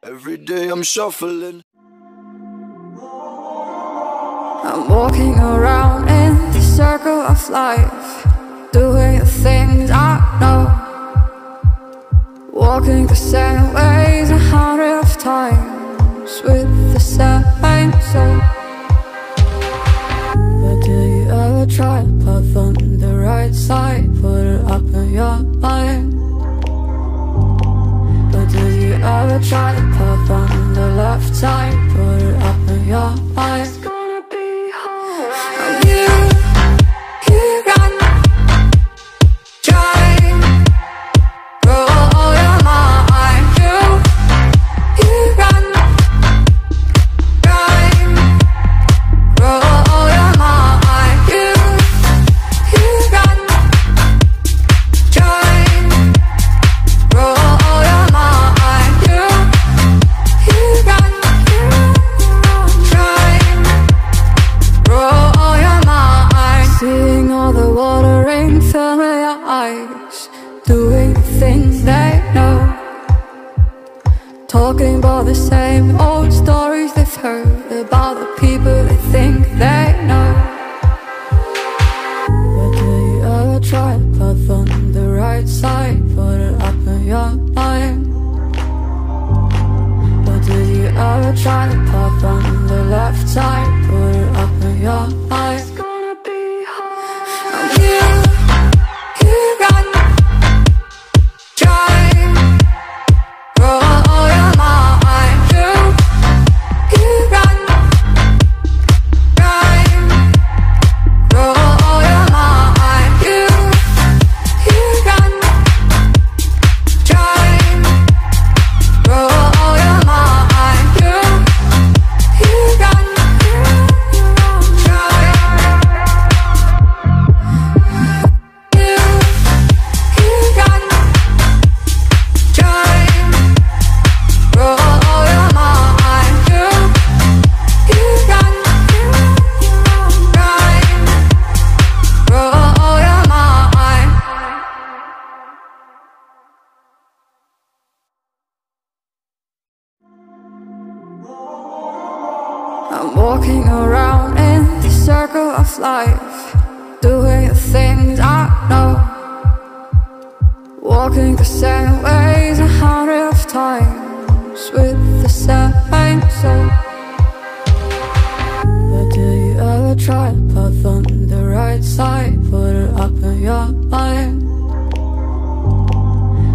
Every day I'm shuffling. I'm walking around in the circle of life, doing the things I know, walking the same ways 100 of times with the same soul. But do you ever try to path on the right side, put it up in your mind? But do you ever try to path on the left side, put it up in your mind? Doing the things they know, talking about the same old stories they've heard about the people they think they know. But do you ever try to path on the right side, put it up in your mind? But do you ever try to path on the left side, put it up in your mind? It's gonna be hard. I'm here. I'm walking around in the circle of life, doing the things I know, walking the same ways 100 of times with the same soul. But do you ever try to path on the right side, put it up in your mind?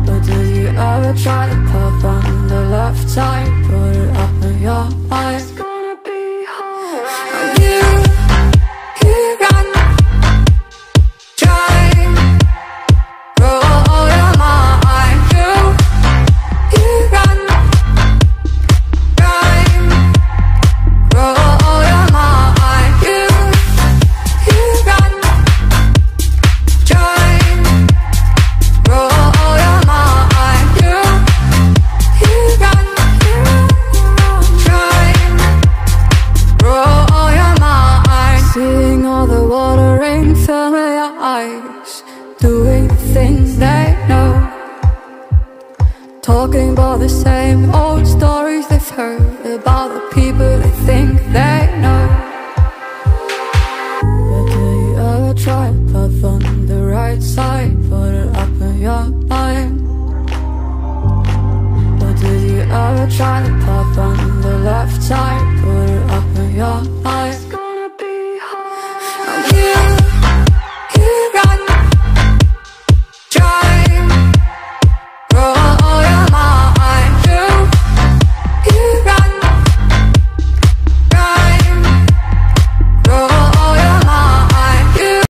But do you ever try to path on the left side, put it up in your mind? Doing the things they know, talking about the same old stories they've heard about the people they think they know. But do you ever try to path on the right side, put it up in your mind? But do you ever try to path on the left side,